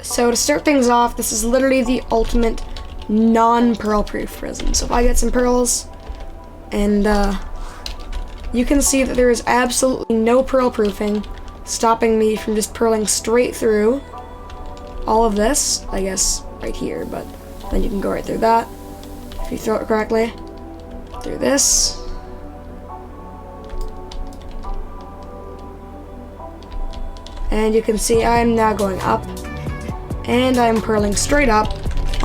So to start things off, this is literally the ultimate non-pearl proof prison. So if I get some pearls, and you can see that there is absolutely no pearl proofing stopping me from just pearling straight through all of this, I guess right here, but then you can go right through that if you throw it correctly, through this, and you can see I'm now going up, and I'm pearling straight up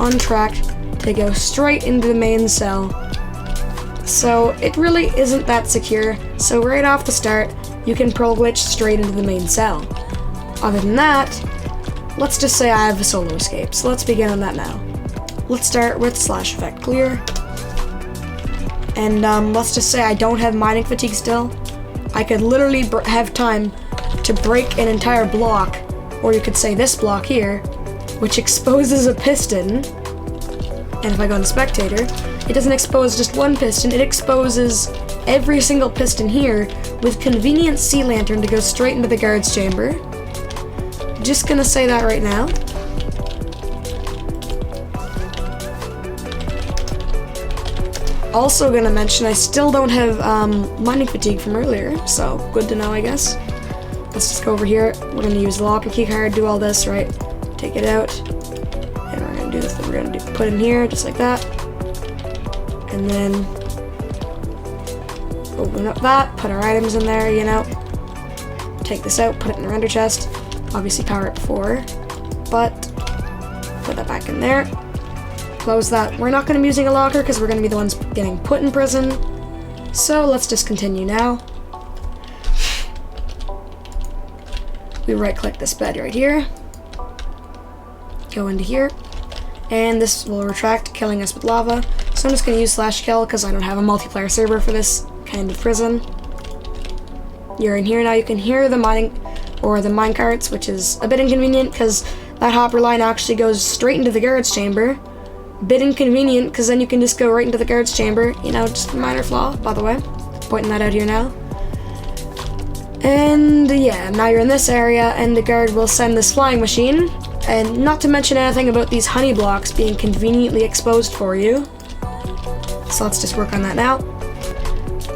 on track to go straight into the main cell. So it really isn't that secure, so right off the start you can pearl glitch straight into the main cell. Other than that, let's just say I have a solo escape, so let's begin on that now. Let's start with slash effect clear, and let's just say I don't have mining fatigue still. I could literally have time to break an entire block, or you could say this block here, which exposes a piston. And if I go on spectator, it doesn't expose just one piston, it exposes every single piston here with convenient sea lantern to go straight into the guards chamber. Just gonna say that right now. Also gonna mention I still don't have mining fatigue from earlier, so good to know, I guess. Let's just go over here. We're gonna use the locker key card, do all this, right? Take it out. And we're gonna do this thing. We're gonna put in here, just like that. And then open up that, put our items in there, you know. Take this out, put it in the render chest. Obviously power it before, but put that back in there. Close that. We're not gonna be using a locker because we're gonna be the ones getting put in prison. So let's just continue now. We right click this bed right here. Go into here. And this will retract, killing us with lava. So I'm just going to use slash kill because I don't have a multiplayer server for this kind of prison. You're in here now. You can hear the mining or the mine carts, which is a bit inconvenient because that hopper line actually goes straight into the guards chamber. Bit inconvenient because then you can just go right into the guards chamber. You know, just a minor flaw, by the way. Pointing that out here now. And yeah, now you're in this area and the guard will send this flying machine. And not to mention anything about these honey blocks being conveniently exposed for you. So let's just work on that now.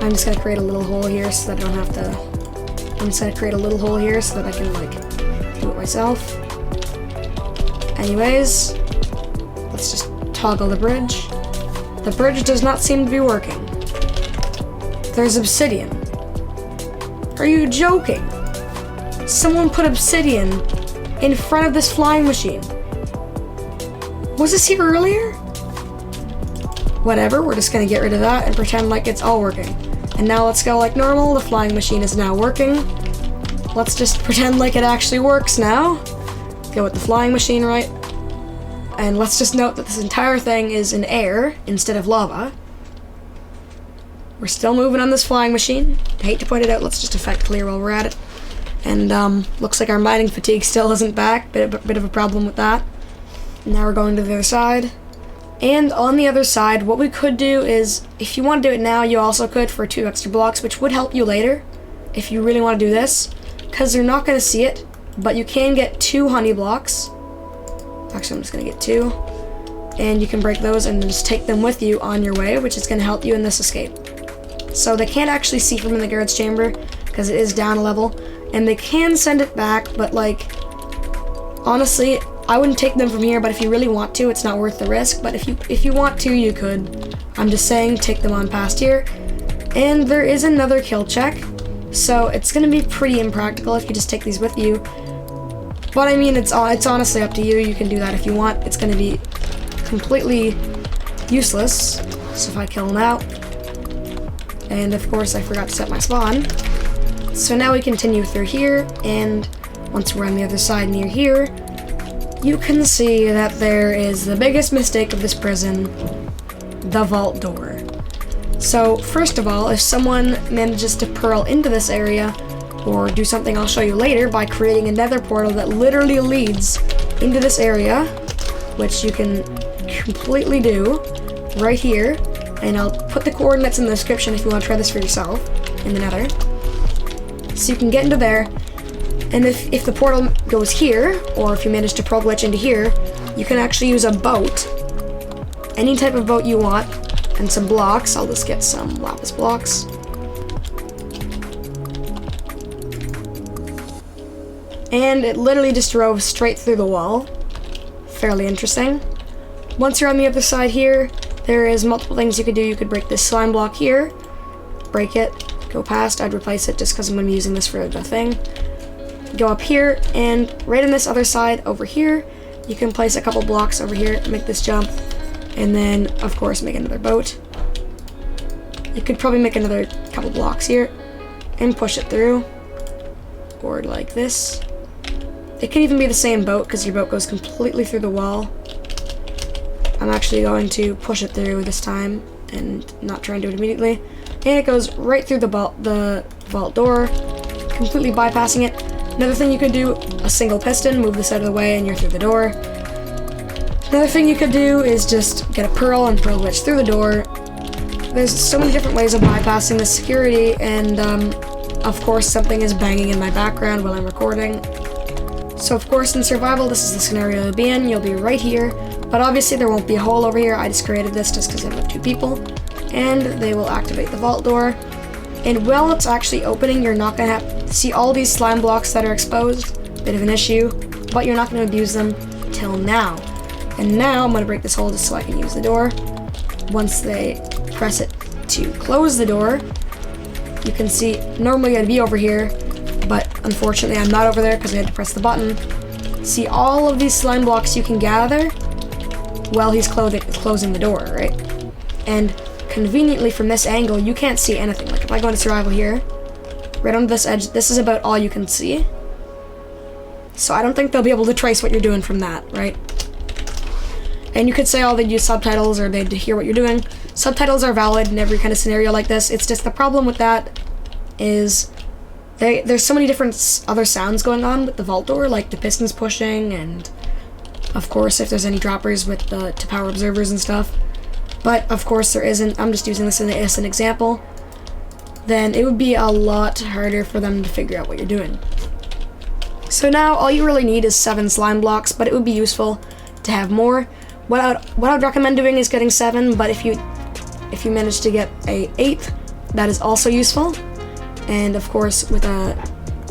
I'm just gonna create a little hole here so that I don't have to. I'm just gonna create a little hole here so that I can like do it myself. Anyways, let's just toggle the bridge. The bridge does not seem to be working. There's obsidian. Are you joking? Someone put obsidian in front of this flying machine. Was this here earlier? Whatever, we're just gonna get rid of that and pretend like it's all working. And now let's go like normal. The flying machine is now working. Let's just pretend like it actually works now. Go with the flying machine, right? And let's just note that this entire thing is in air instead of lava. We're still moving on this flying machine. I hate to point it out, let's just effect clear while we're at it. And looks like our mining fatigue still isn't back. Bit of a problem with that. Now we're going to the other side. And on the other side, what we could do is, if you want to do it now, you also could for 2 extra blocks, which would help you later, if you really want to do this, because you're not going to see it, but you can get 2 honey blocks. Actually, I'm just going to get 2. And you can break those and just take them with you on your way, which is going to help you in this escape. So they can't actually see from in the guards chamber, because it is down a level, and they can send it back, but like, honestly, I wouldn't take them from here, but if you really want to, it's not worth the risk. But if you want to, you could. I'm just saying, take them on past here. And there is another kill check, so it's gonna be pretty impractical if you just take these with you. But I mean, it's honestly up to you. You can do that if you want. It's gonna be completely useless. So if I kill them out, and of course I forgot to set my spawn. So now we continue through here, and once we're on the other side near here, you can see that there is the biggest mistake of this prison, the vault door. So first of all, if someone manages to pearl into this area, or do something I'll show you later by creating a nether portal that literally leads into this area, which you can completely do right here, and I'll put the coordinates in the description if you want to try this for yourself in the nether. So you can get into there, and if the portal goes here, or if you manage to pro glitch into here, you can actually use a boat. Any type of boat you want, and some blocks. I'll just get some lapis blocks. And it literally just drove straight through the wall. Fairly interesting. Once you're on the other side here, there is multiple things you could do. You could break this slime block here, break it, go past. I'd replace it just because I'm going to be using this for the thing. Go up here, and right on this other side over here, you can place a couple blocks over here, make this jump, and then, of course, make another boat. You could probably make another couple blocks here, and push it through, or like this. It could even be the same boat, because your boat goes completely through the wall. I'm actually going to push it through this time, and not try and do it immediately. And it goes right through the vault door, completely bypassing it. Another thing you could do, a single piston, move this out of the way, and you're through the door. Another thing you could do is just get a pearl and pearl glitch through the door. There's so many different ways of bypassing the security, and of course something is banging in my background while I'm recording. So of course in survival, this is the scenario you'll be in. You'll be right here, but obviously there won't be a hole over here. I just created this just because I have 2 people, and they will activate the vault door. And while it's actually opening, you're not going to have to see all these slime blocks that are exposed. Bit of an issue, but you're not going to abuse them till now. And now I'm going to break this hole just so I can use the door. Once they press it to close the door, you can see normally I'd be over here, but unfortunately I'm not over there because I had to press the button. See all of these slime blocks you can gather while he's closing the door, right? And conveniently from this angle, you can't see anything. Like if I go into survival here, right on this edge, this is about all you can see. So I don't think they'll be able to trace what you're doing from that, right? And you could say, oh, they'd use subtitles or they'd hear what you're doing. Subtitles are valid in every kind of scenario like this. It's just the problem with that is there's so many different other sounds going on with the vault door, like the pistons pushing, and of course if there's any droppers with the to power observers and stuff. But of course there isn't. I'm just using this as an example. Then it would be a lot harder for them to figure out what you're doing. So now all you really need is 7 slime blocks, but it would be useful to have more. What I'd recommend doing is getting 7, but if you manage to get a 8th, that is also useful. And of course with a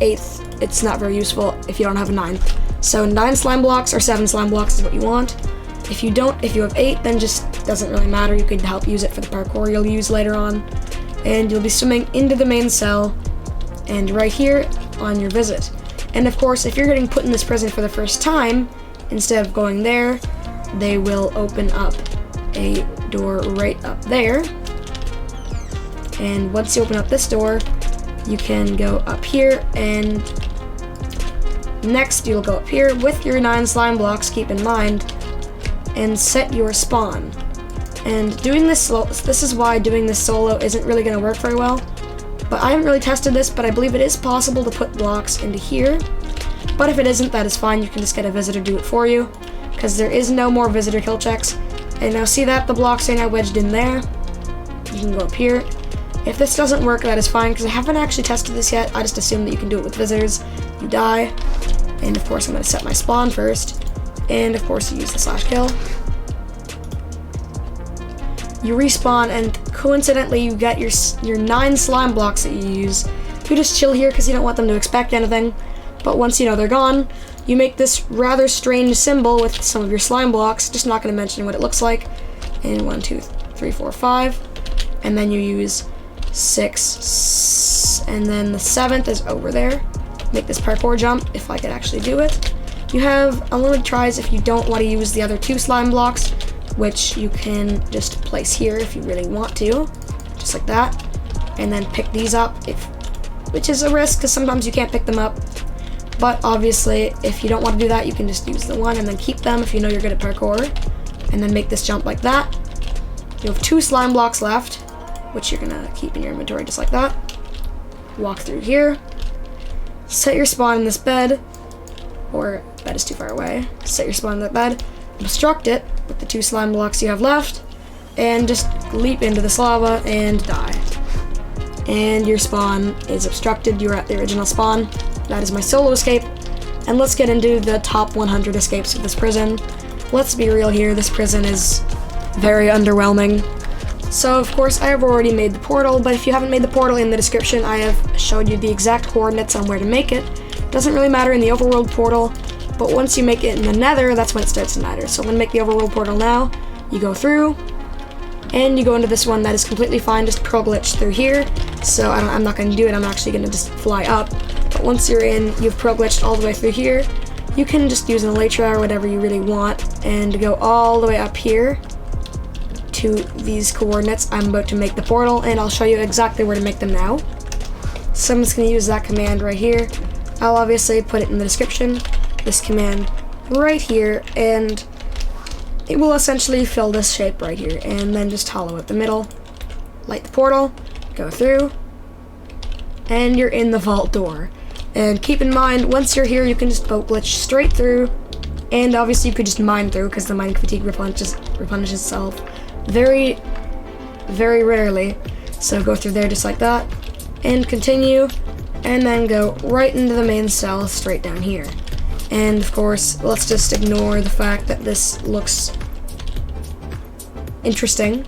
8th, it's not very useful if you don't have a 9th. So 9 slime blocks or 7 slime blocks is what you want. If you have 8, then just doesn't really matter. You can help use it for the parkour you'll use later on. And you'll be swimming into the main cell and right here on your visit. And of course, if you're getting put in this prison for the first time, instead of going there, they will open up a door right up there. And once you open up this door, you can go up here, and next you'll go up here with your 9 slime blocks, keep in mind, and set your spawn. And doing this this is why doing this solo isn't really going to work very well. But I haven't really tested this, but I believe it is possible to put blocks into here. But if it isn't, that is fine. You can just get a visitor do it for you, because there is no more visitor kill checks. And now see that the blocks are now wedged in there. You can go up here. If this doesn't work, that is fine, because I haven't actually tested this yet. I just assume that you can do it with visitors. You die. And of course I'm going to set my spawn first. And of course you use the /kill. You respawn, and coincidentally you get your 9 slime blocks that you use. You just chill here because you don't want them to expect anything. But once you know they're gone, you make this rather strange symbol with some of your slime blocks. Just not going to mention what it looks like. And 1, 2, 3, 4, 5. And then you use 6. And then the 7th is over there. Make this parkour jump if I could actually do it. You have unlimited tries if you don't want to use the other 2 slime blocks, which you can just place here if you really want to, just like that, and then pick these up, which is a risk because sometimes you can't pick them up. But obviously, if you don't want to do that, you can just use the 1 and then keep them if you know you're good at parkour, and then make this jump like that. You have 2 slime blocks left, which you're gonna keep in your inventory just like that. Walk through here, set your spawn in this bed, or bed is too far away. Set your spawn in that bed, obstruct it with the 2 slime blocks you have left, and just leap into this lava and die. And your spawn is obstructed. You're at the original spawn. That is my solo escape. And And let's get into the top 100 escapes of this prison. Let's be real here, this prison is very underwhelming. So of course I have already made the portal, but if you haven't made the portal, in the description I have showed you the exact coordinates on where to make it. Doesn't really matter in the overworld portal, but once you make it in the nether, that's when it starts to matter. So I'm going to make the overworld portal now. You go through, and you go into this one that is completely fine, just pro glitch through here. So I'm not going to do it, I'm actually going to just fly up. But once you're in, you've pro glitched all the way through here. You can just use an elytra or whatever you really want, and go all the way up here to these coordinates. I'm about to make the portal, and I'll show you exactly where to make them now. So I'm just going to use that command right here. I'll obviously put it in the description, this command right here, and it will essentially fill this shape right here, and then just hollow out the middle, light the portal, go through, and you're in the vault door. And keep in mind, once you're here, you can just boat glitch straight through, and obviously you could just mine through, because the mining fatigue replenishes itself very, very rarely. So go through there just like that, and continue, and then go right into the main cell straight down here. And of course, let's just ignore the fact that this looks interesting.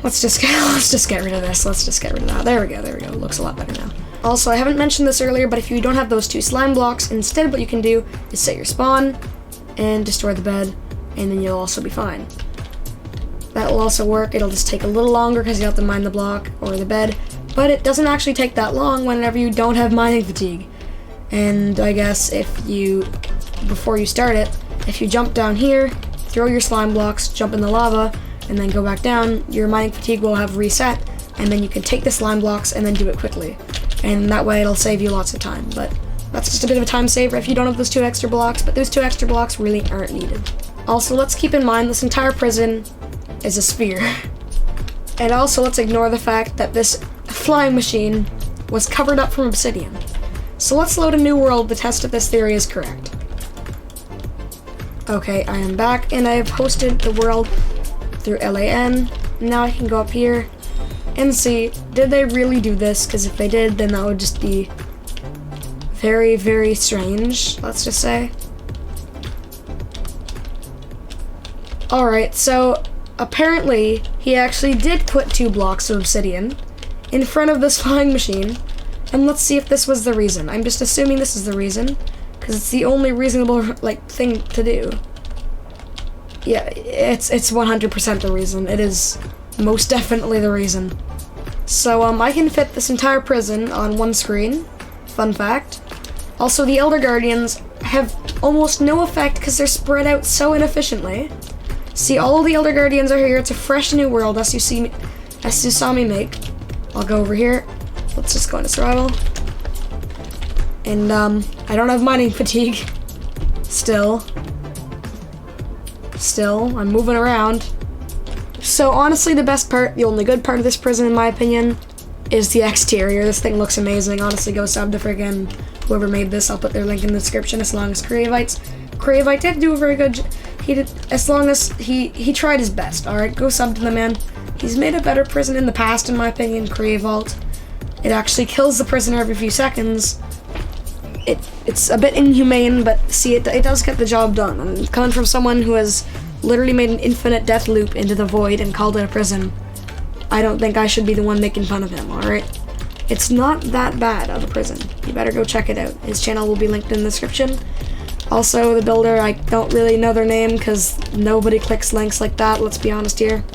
Let's just get rid of this. Let's just get rid of that. There we go. There we go. It looks a lot better now. Also, I haven't mentioned this earlier, but if you don't have those 2 slime blocks, instead what you can do is set your spawn and destroy the bed, and then you'll also be fine. That will also work. It'll just take a little longer because you have to mine the block or the bed, but it doesn't actually take that long whenever you don't have mining fatigue. And I guess before you start it, if you jump down here, throw your slime blocks, jump in the lava, and then go back down, your mining fatigue will have reset, and then you can take the slime blocks and then do it quickly. And that way it'll save you lots of time. But that's just a bit of a time saver if you don't have those 2 extra blocks, but those 2 extra blocks really aren't needed. Also, let's keep in mind this entire prison is a sphere. And also, let's ignore the fact that this flying machine was covered up from obsidian. So let's load a new world to test if this theory is correct. Okay, I am back, and I have hosted the world through LAN. Now I can go up here and see, did they really do this? Because if they did, then that would just be very, very strange, let's just say. Alright, so apparently he actually did put 2 blocks of obsidian in front of this flying machine, and let's see if this was the reason. I'm just assuming this is the reason, because it's the only reasonable thing to do. Yeah, it's 100% the reason. It is most definitely the reason. So I can fit this entire prison on one screen. Fun fact. Also, the Elder Guardians have almost no effect because they're spread out so inefficiently. See, all of the Elder Guardians are here. It's a fresh new world, as you saw me make. I'll go over here. Let's just go into survival. And I don't have mining fatigue. Still, I'm moving around. So honestly, the best part, the only good part of this prison, in my opinion, is the exterior. This thing looks amazing. Honestly, go sub to friggin' whoever made this. I'll put their link in the description, as long as Creavite did do a very good. He did, as long as he tried his best. All right, go sub to the man. He's made a better prison in the past, in my opinion. Creavite. It actually kills the prisoner every few seconds. It's a bit inhumane, but see, it does get the job done. And coming from someone who has literally made an infinite death loop into the void and called it a prison, I don't think I should be the one making fun of him, alright? It's not that bad of a prison. You better go check it out. His channel will be linked in the description. Also, the builder, I don't really know their name because nobody clicks links like that, let's be honest here.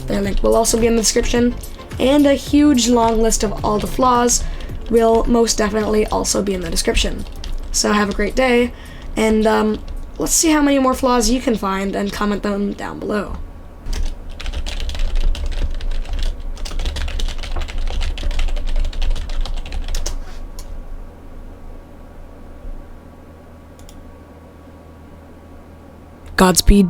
Their link will also be in the description. And a huge long list of all the flaws will most definitely also be in the description. So have a great day, and let's see how many more flaws you can find and comment them down below. Godspeed.